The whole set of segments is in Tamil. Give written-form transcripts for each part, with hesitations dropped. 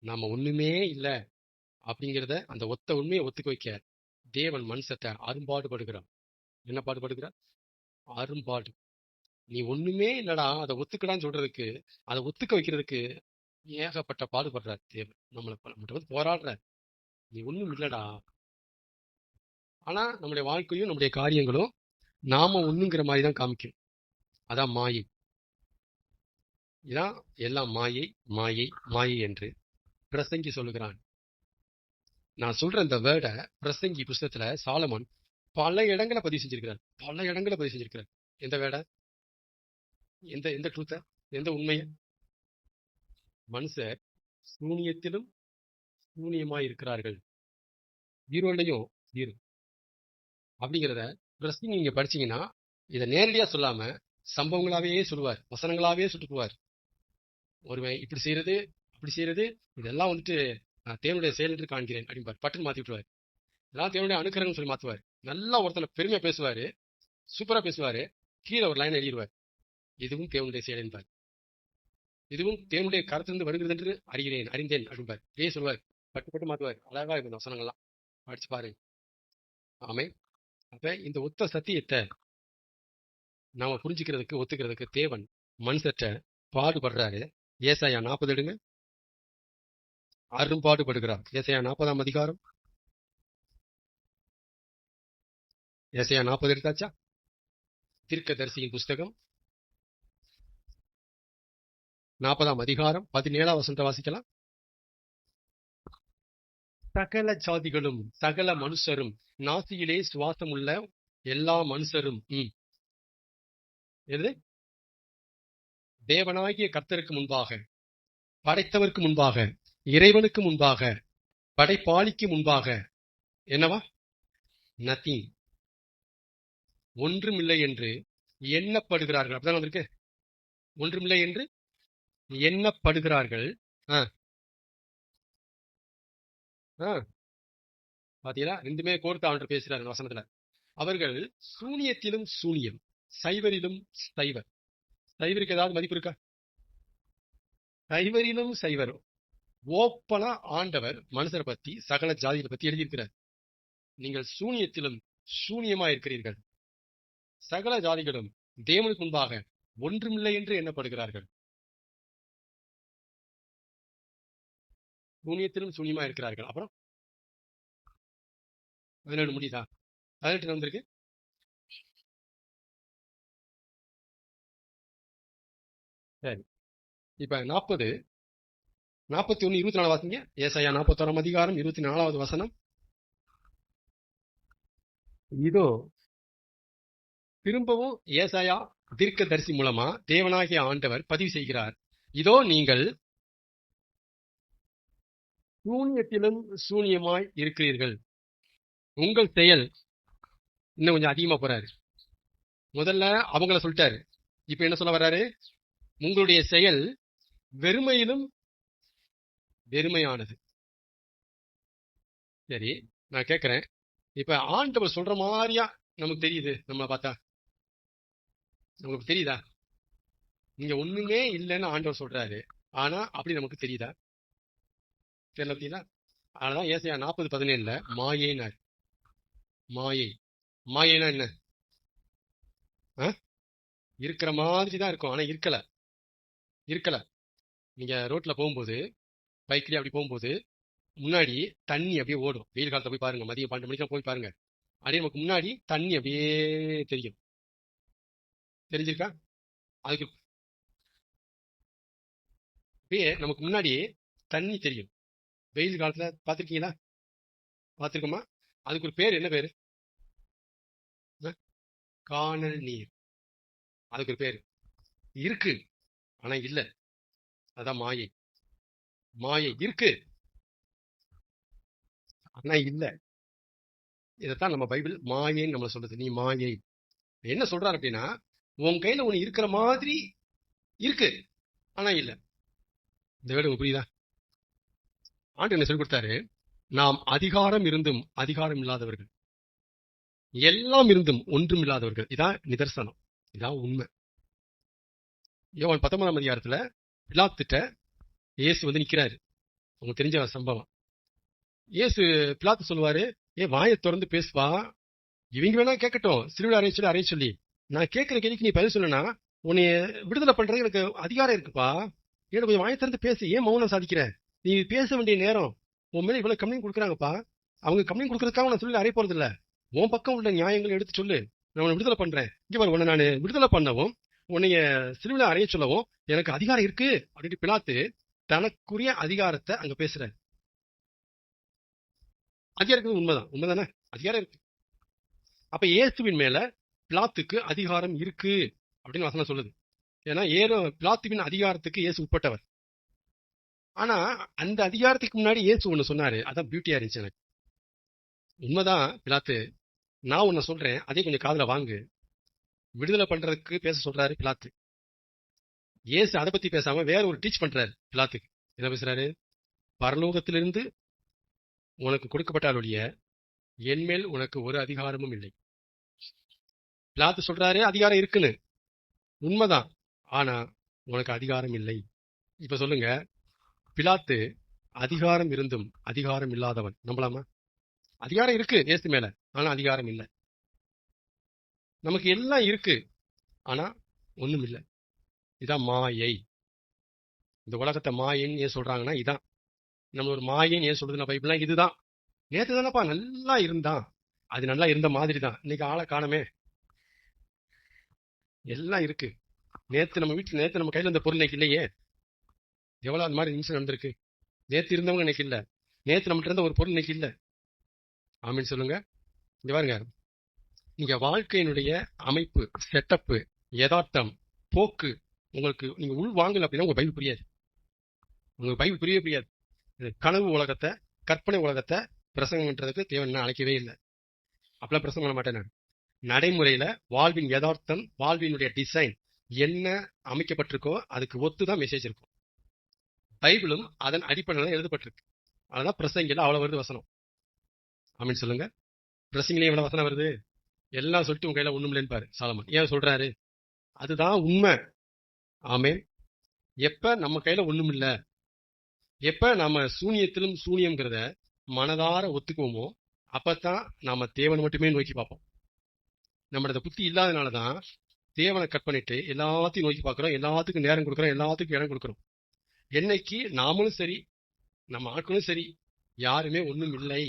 நாம ஒண்ணுமே இல்ல அப்படிங்கிறத அந்த ஒத்த உண்மையை ஒத்துக்க வைக்க தேவன் மனுஷத்தை அரும்பாடுபடுகிறார். என்ன பாடுபடுகிறார்? அரும்பாடு. நீ ஒண்ணுமே இல்லடா, அதை ஒத்துக்கடான்னு சொல்றதுக்கு, அதை ஒத்துக்க வைக்கிறதுக்கு ஏகப்பட்ட பாடுபடுறார் தேவன். நம்மகிட்ட வந்து போராடுறார். நீ ஒண்ணும் இல்லடா. ஆனா நம்முடைய வாழ்க்கையும் நம்முடைய காரியங்களும் நாம ஒண்ணுங்கிற மாதிரி தான் காமிக்கும். அதான் மாயை. இதான் எல்லாம் மாயை மாயை மாயை என்று பிரசங்கி சொல்லுகிறான். நான் சொல்ற இந்த வேர்டை பிரசங்கி புஸ்தகத்துல சாலமன் பல இடங்களை பதிவு செஞ்சிருக்கிறார். எந்த வேர்டை? எந்த ட்ரூத்த? எந்த உண்மையை? மனுஷர் சூனியத்திலும் சூனியமாய் இருக்கிறார்கள். ஜீரோலையும் ஜீரோ அப்படிங்கிறத பிரசங்கி நீங்க படிச்சீங்கன்னா இதை நேரடியா சொல்லாம சம்பவங்களாவே சொல்லுவார், வசனங்களாவே சுட்டுக்குவார். ஒருவன் இப்படி செய்யறது அப்படி செய்யறது இதெல்லாம் வந்துட்டு நான் தேவனுடைய செயல் என்று காண்கிறேன் அப்படின்பார். பட்டுன்னு மாத்தி விட்டுருவார். இதெல்லாம் தேவனுடைய அனுக்கிரகம் சொல்லி மாத்துவார். நல்லா ஒருத்தனை பெருமையா பேசுவாரு, சூப்பரா பேசுவாரு, கீழே ஒரு லைன் எழுதிடுவார், இதுவும் தேவனுடைய செயல் என்பார். இதுவும் தேவனுடைய கருத்திலிருந்து வருகிறது என்று அறிந்தேன் அப்படின்பார். இதே சொல்வார், பட்டு மாத்துவார். அழகா இருக்கும் வசனங்கள்லாம், படிச்சு பாருங்க. ஆமே. அப்ப இந்த ஒத்த சத்தியத்தை நாம புரிஞ்சுக்கிறதுக்கு ஒத்துக்கிறதுக்கு தேவன் மனுஷற்ற பாடுபடுறாரு. ஏசாயா 40 எடுங்க. அரும்பாடுபடுகிறார். ஏசாயா 40ஆம் அதிகாரம். ஏசாயா 40 எடுத்தாச்சா? தீர்க்கதரிசியின் புஸ்தகம் 40ஆம் அதிகாரம் 17ஆம் வசனத்தை வாசிக்கலாம். சகல ஜாதிகளும் சகல மனுஷரும் நாசியிலே சுவாசம் உள்ள எல்லா மனுஷரும் எது தேவனாகிய கர்த்தருக்கு முன்பாக, படைத்தவருக்கு முன்பாக, இறைவனுக்கு முன்பாக, படைப்பாளிக்கு முன்பாக என்னவா? நத்திங், ஒன்றுமில்லை என்று எண்ணப்படுகிறார்கள். அப்படிதான் வந்திருக்கு. ஒன்றுமில்லை என்று எண்ணப்படுகிறார்கள். பாத்தீங்களா? ரெண்டுமே கோர்த்து அவன் பேசுறாரு வசனத்துல. அவர்கள் சூனியத்திலும் சூனியம், சைவரிலும் சைவர். சைவருக்கு ஏதாவது மதிப்பு இருக்கா? சைவரிலும் சைவரும். ஓப்பனா ஆண்டவர் மனுஷரை பத்தி சகல ஜாதிகளை பத்தி எழுதியிருக்கிறார். நீங்கள் சூனியத்திலும் சூனியமா இருக்கிறீர்கள். சகல ஜாதிகளும் தேவனுக்கு முன்பாக ஒன்றுமில்லை என்று எண்ணப்படுகிறார்கள். சூனியத்திலும் சூனியமா இருக்கிறார்கள். அப்புறம் 17 முடியுதா? 18 வந்திருக்கு. சரி, இப்ப 40, 41, 24 வாசிங்க. ஏசாயா 41ஆம் அதிகாரம் 24வது வசனம். இதோ திரும்பவும் ஏசாயா தீர்க்கதரிசி மூலமா தேவனாகிய ஆண்டவர் பதிவு செய்கிறார். இதோ நீங்கள் சூனியத்திலும் சூனியமாய் இருக்கிறீர்கள். உங்கள் செயல் இன்னும் கொஞ்சம் அதிகமா போறாரு. முதல்ல அவங்கள சொல்லிட்டாரு, இப்ப என்ன சொல்ல வர்றாரு? உங்களுடைய செயல் வெறுமையிலும் வெறுமையானது. சரி, நான் கேட்கிறேன், இப்ப ஆண்டவர் சொல்ற மாதிரியா நமக்கு தெரியுது? நம்மளை பார்த்தா நமக்கு தெரியுதா? நீங்க ஒண்ணுமே இல்லைன்னு ஆண்டவர் சொல்றாரு, ஆனா அப்படி நமக்கு தெரியுதா? தெரியல. அதனாலதான் ஏசாயா 40:17 மாயேனார். மாயை. மாயைனா என்ன? இருக்கிற மாதிரி தான் இருக்கும், ஆனா இருக்கல. நீங்க ரோட்ல போகும்போது, பைக்லயே அப்படி போகும்போது முன்னாடி தண்ணி அப்படியே ஓடும். வெயில் காலத்தை போய் பாருங்க, மதியம் 12 மணிக்கு போய் பாருங்க, அப்படியே நமக்கு முன்னாடி தண்ணி அப்படியே தெரியும். தெரிஞ்சிருக்கா? அதுக்கு அப்படியே நமக்கு முன்னாடி தண்ணி தெரியும். வெயில் காலத்துல பாத்திருக்கீங்களா? பாத்திருக்கோமா? அதுக்கு ஒரு பேர். என்ன பேரு? காணல் நீர். அதுக்கு ஒரு பேரு இருக்கு, ஆனா இல்ல. அதான் மாயை. மாயை இருக்கு, ஆனா இல்ல. இதைத்தான் நம்ம பைபிள் மாயைன்னு நம்மள சொல்றது. நீ மாயை. என்ன சொல்றாரு அப்படின்னா, உன் கையில ஒண்ணு இருக்கிற மாதிரி இருக்கு, ஆனா இல்ல. இந்த வேர்டு உங்களுக்கு புரியுதா? ஆண்டு என்ன சொல்லி கொடுத்தாரு? நாம் அதிகாரம் இருந்தும் அதிகாரம் இல்லாதவர்கள், எல்லாம் இருந்தும் ஒன்றும் இல்லாதவர்கள். இதான் நிதர்சனம், இதான் உண்மை. யோவான் 19ஆம் அதிகாரத்துல பிலாத்துட்ட இயேசு வந்து நிக்கிறாரு. உங்களுக்கு தெரிஞ்ச சம்பவம். இயேசு பிலாத்து சொல்லுவாரு, வாயை திறந்து பேசுவா, இவங்க வேணா கேட்கட்டும், சிலுவையில் அறைய சொல்லி, நான் கேட்கிற கேள்விக்கு நீ பதில் சொல்லனா உன்னை விடுதலை பண்றது எனக்கு அதிகாரம் இருக்குப்பா. ஏன்னா கொஞ்சம் வாயை திறந்து பேசு, ஏன் மௌனம் சாதிக்கிற? நீ பேச வேண்டிய நேரம், உன் மேல இவ்வளவு கம்ப்ளைண்ட் கொடுக்குறாங்கப்பா. அவங்க கம்ப்ளைண்ட் கொடுக்கறதுக்காக நான் சொல்லி அறைய போறது இல்ல. உன் பக்கம் உள்ள நியாயங்களை எடுத்து சொல்லு, நான் உன்னை விடுதலை பண்றேன். இங்க பாரு, உன்னை நான் விடுதலை பண்ணவும் உன்னைய சிலுவையில் அறைய சொல்லவும் எனக்கு அதிகாரம் இருக்கு அப்படின்னு பிலாத்து தனக்குரிய அதிகாரத்தை அங்க பேசுறாரு. அதிகாரம் இருக்குது, உண்மைதானே? அதிகாரம் இருக்கு. அப்ப இயேசுவின் மேல பிலாத்துக்கு அதிகாரம் இருக்கு அப்படின்னு வசனம் சொல்லுது. ஏன்னா பிலாத்துவின் அதிகாரத்துக்கு இயேசு உட்பட்டவர். ஆனா அந்த அதிகாரத்துக்கு முன்னாடி இயேசு ஒண்ணு சொன்னாரு, அதான் பியூட்டியா இருந்துச்சு எனக்கு. உண்மைதான் பிலாத்து, நான் ஒண்ணு சொல்றேன், அதே கொஞ்சம் காதுல வாங்கு. விடுதலை பண்றதுக்கு பேச சொல்றாரு பிலாத்து. இயேசு அதை பத்தி பேசாம வேற ஒரு டீச் பண்றாரு பிலாத்துக்கு. என்ன பேசுறாரு? பரலோகத்திலிருந்து உனக்கு கொடுக்கப்பட்டாலுடைய என்மேல் உனக்கு ஒரு அதிகாரமும் இல்லை. பிலாத்து சொல்றாரு அதிகாரம் இருக்குன்னு, உண்மைதான், ஆனா உனக்கு அதிகாரம் இல்லை. இப்ப சொல்லுங்க, பிலாத்து அதிகாரம் இருந்தும் அதிகாரம் இல்லாதவன் நம்பலாமா? அதிகாரம் இருக்கு இயேசு மேல, ஆனா அதிகாரம் இல்லை. நமக்கு எல்லாம் இருக்கு, ஆனா ஒண்ணும் இல்லை. இதான் மாயை. இந்த உலகத்தை மாயைன்னு ஏன் சொல்றாங்கன்னா இதான். நம்ம ஒரு மாயைன்னு ஏன் சொல்றதுன்னா பைபிள்லாம் இதுதான். நேற்று தானப்பா நல்லா இருந்தான், அது நல்லா இருந்த மாதிரி தான். இன்னைக்கு ஆளை காணமே. எல்லாம் இருக்கு. நேத்து நம்ம கையில இந்த பொருள் இன்னைக்கு இல்லையே. எவ்வளவு அந்த மாதிரி நிமிஷம் நடந்திருக்கு. நேத்து இருந்தவங்க இன்னைக்கு இல்ல. நேத்து நம்மகிட்ட இருந்த ஒரு பொருள் இன்னைக்கு இல்ல. ஆமீன் சொல்லுங்க. இங்க பாருங்க, நீங்க வாழ்க்கையினுடைய அமைப்பு, செட்டப்பு, யதார்த்தம், போக்கு உங்களுக்கு நீங்க உள் வாங்கல அப்படின்னா உங்க பைபிள் புரியாது. உங்களுக்கு பைபிள் புரியவே புரியாது. கனவு உலகத்தை, கற்பனை உலகத்தை பிரசங்கம்ன்றதுக்கு தேவன் அழைக்கவே இல்லை. அப்பெல்லாம் பிரசங்கம் பண்ண மாட்டேன் நான். நடைமுறையில வாழ்வின் யதார்த்தம், வாழ்வினுடைய டிசைன் என்ன அமைக்கப்பட்டிருக்கோ அதுக்கு ஒத்துதான் மெசேஜ் இருக்கும். பைபிளும் அதன் அடிப்படையில் எழுதப்பட்டிருக்கு. அதனால பிரசங்கில அவ்வளவு வருது வசனம். ஆமீன் சொல்லுங்க. பிரசங்கிலே எவ்வளவு வசனம் வருது? எல்லாம் சொல்லிட்டு உங்க கையில ஒண்ணும் இல்லைன்னு பாரு சாலமன். ஏன் சொல்றாரு? அதுதான் உண்மை. ஆமேன். எப்ப நம்ம கையில ஒண்ணும் இல்ல, எப்ப நம்ம சூனியத்திலும் சூனியம்ங்கிறத மனதார ஒத்துக்குவோமோ அப்பதான் நாம தேவனை மட்டுமே நோக்கி பார்ப்போம். நம்மளோட புத்தி இல்லாதனாலதான் தேவனை கட் பண்ணிட்டு எல்லாத்தையும் நோக்கி பார்க்கிறோம், எல்லாத்துக்கும் நேரம் கொடுக்குறோம், எல்லாத்துக்கும் இடம் கொடுக்குறோம். என்னைக்கு நாமளும் சரி, நம்ம ஆட்களும் சரி, யாருமே ஒண்ணும் இல்லை,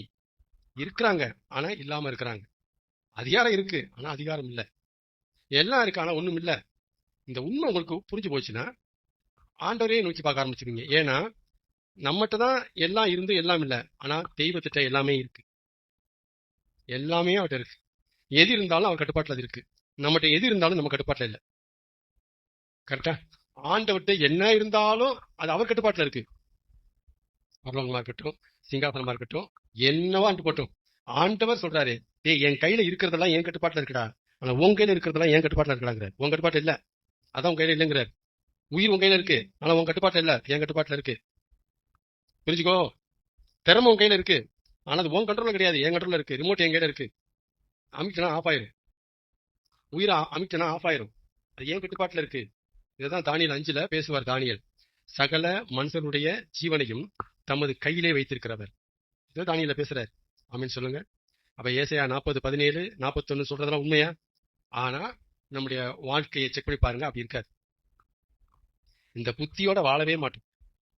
இருக்கிறாங்க ஆனா இல்லாம இருக்கிறாங்க. அதிகாரம் இருக்கு ஆனா அதிகாரம் இல்லை. எல்லாம் இருக்கு ஆனா ஒண்ணும் இல்லை. இந்த உண்மை உங்களுக்கு புரிஞ்சு போச்சுன்னா ஆண்டவரையே நோக்கி பார்க்க ஆரம்பிச்சிருவீங்க. ஏன்னா நம்மகிட்ட தான் எல்லாம் இருந்து எல்லாம் இல்லை, ஆனா தெய்வத்திட்ட எல்லாமே இருக்கு. எல்லாமே அவர்கிட்ட இருக்கு. எது இருந்தாலும் அவர் கட்டுப்பாட்டுல அது இருக்கு. நம்மகிட்ட எது இருந்தாலும் நம்ம கட்டுப்பாட்டுல இல்லை. கரெக்டா? ஆண்டவர்கிட்ட என்ன இருந்தாலும் அது அவர் கட்டுப்பாட்டுல இருக்கு. பரலோகமா இருக்கட்டும், சிங்காசனமா இருக்கட்டும், என்னவா போட்டும், ஆண்டவர் சொல்றாரு, என் கையில இருக்கிறதெல்லாம் என் கட்டுப்பாட்டுல இருக்குடா, ஆனா உன் கையில இருக்கிறதெல்லாம் என் கட்டுப்பாட்டுல இருக்கிறாங்க. உன் கட்டுப்பாட்டு இல்ல, அதான் உன் கையில இல்லைங்கிறார். உயிர் உன் கையில இருக்கு ஆனா உன் கட்டுப்பாட்டுல இல்ல, என் கட்டுப்பாட்டுல இருக்கு. புரிஞ்சுக்கோ. திறமை உன் கையில இருக்கு ஆனா அது உன் கண்ட்ரோல்ல கிடையாது, என் கண்ட்ரோல்ல இருக்கு. ரிமோட் என் கையில இருக்கு. அமிட்டனா ஆஃப் ஆயிரும். உயிரை அமிட்டனா ஆஃப் ஆயிரும். அது ஏன் கட்டுப்பாட்டுல இருக்கு. இதுதான் தானியல் 5 பேசுவார் தானியல். சகல மனுஷனுடைய ஜீவனையும் தமது கையிலே வைத்திருக்கிறவர். இதை தானியல பேசுறாரு. ஆமீன் சொல்லுங்க. அப்ப ஏசாயா 40:17, 41 சொல்றதெல்லாம் உண்மையா? ஆனா நம்முடைய வாழ்க்கையை செக் பண்ணி பாருங்க, அப்படி இருக்காது. இந்த புத்தியோட வாழவே மாட்டோம்.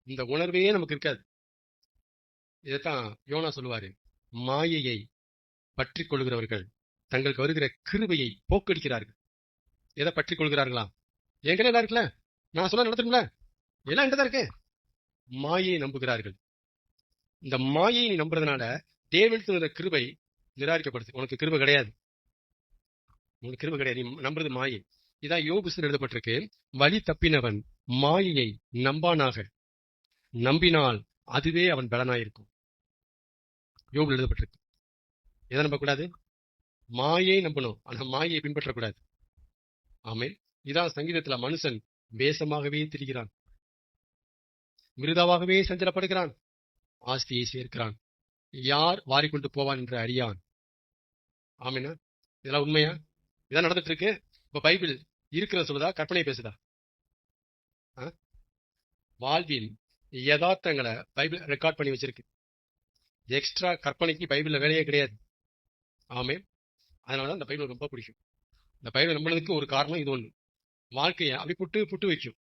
இந்த உணர்வே நமக்கு இருக்காது. இதைத்தான் யோனா சொல்லுவாரு, மாயையை பற்றி கொள்கிறவர்கள் தங்களுக்கு வருகிற கிருபையை போக்கடிக்கிறார்கள். எதை பற்றி கொள்கிறார்களா? என்கிட்ட எல்லாம் இருக்குல்ல, நான் சொல்ல நடத்துங்களா, எல்லாம் என்கிட்ட தான் இருக்கு. மாயையை நம்புகிறார்கள். இந்த மாயை நீ நம்புறதுனால தேவனுக்கு கிருபை நிராகரிக்கப்படுது. உனக்கு கிருபை கிடையாது, உனக்கு கிருபை கிடையாது. நீ நம்புறது மாயை. இதான் யோபு எழுதப்பட்டிருக்கு, வழி தப்பினவன் மாயையை நம்பானாக, நம்பினால் அதுவே அவன் பலனாயிருக்கும். யோபு எழுதப்பட்டிருக்கு. எதை நம்பக்கூடாது? மாயை நம்பணும், ஆனா மாயை பின்பற்றக்கூடாது. ஆமே. இதான் சங்கீதத்துல மனுஷன் வேஷமாகவே திரிகிறான், மிருதாவாகவே சஞ்சலப்படுகிறான், ஆஸ்தியை சேர்க்கிறான், யார் வாரிக்கொண்டு போவான் என்று அறியான். ஆமேனா? இதெல்லாம் உண்மையா? இதான் நடந்துட்டு இருக்கு. இப்ப பைபிள் இருக்கிற சொல்லுதா, கற்பனை பேசுதா? வாழ்வின் யதார்த்தங்களை பைபிள் ரெக்கார்ட் பண்ணி வச்சிருக்கு. எக்ஸ்ட்ரா கற்பனைக்கு பைபிள்ல வேலையே கிடையாது. ஆமே. அதனாலதான் இந்த பைபிள் ரொம்ப பிடிக்கும். இந்த பைபிள் நம்பினதுக்கு ஒரு காரணம் இது ஒண்ணு. வாழ்க்கையை அப்படி புட்டு புட்டு வைக்கும்.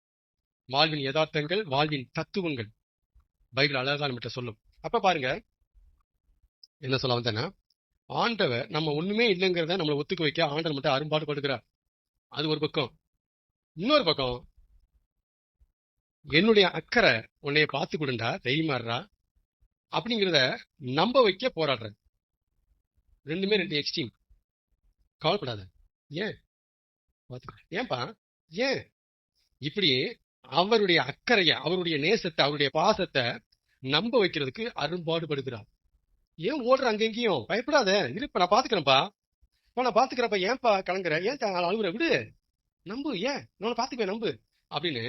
வாழ்வின் யதார்த்தங்கள், வாழ்வின் தத்துவங்கள் பைபிள் அழகா நம்மகிட்ட சொல்லும். அப்ப பாருங்க என்ன சொல்ல வந்தேன்னா, ஆண்டவர் நம்ம ஒண்ணுமே இல்லைங்கிறத நம்மளை ஒத்துக்க வைக்க ஆண்டவர் மட்டும் அரும்பாடு படுகிறார். அது ஒரு பக்கம். இன்னொரு பக்கம், என்னுடைய அக்கறை உன்னைய பார்த்து கொடுண்டா, தைரியமாடுறா அப்படிங்கிறத நம்ப வைக்க போராடுறாரு. ரெண்டுமே ரெண்டு எக்ஸ்ட்ரீம். கவலைப்படாத. ஏன் ஏன்பா ஏன் இப்படி அவருடைய அக்கறைய, அவருடைய நேசத்தை, அவருடைய பாசத்தை நம்ப வைக்கிறதுக்கு அரும்பாடுபடுகிறார். ஏன் ஓடுற அங்கெங்கேயும்? பயப்படாத, இருப்ப நான் பாத்துக்கிறேன்ப்பா, நான் பாத்துக்கிறப்ப ஏன்பா கலங்குற, ஏன் அழுகுற, விடு, நம்பு, ஏன் நான் பாத்துக்குவேன், நம்பு அப்படின்னு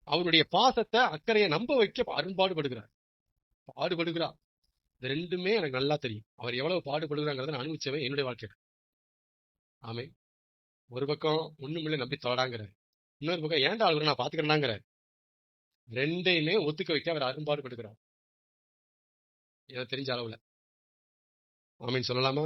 அவருடைய பாசத்தை, அக்கறையை நம்ப வைக்க அரும்பாடுபடுகிறார். பாடுபடுகிறார். இது ரெண்டுமே எனக்கு நல்லா தெரியும். அவர் எவ்வளவு பாடுபடுகிறாங்கிறத நான் அனுபவிச்சவன் என்னுடைய வாழ்க்கையில. ஆமே. ஒரு பக்கம் ஒண்ணுமில்லை நம்பி தொடாங்கிற, இன்னொரு பக்கம் ஏன்டா அழுகுற, நான் பாத்துக்கிறேன்னாங்கிற, ரெண்டையுமே ஒத்துக்க வைக்க அவர் அரும்பாடுபடுகிறார். எனக்கு தெரிஞ்ச அளவுல. ஆமீன் சொல்லலாமா?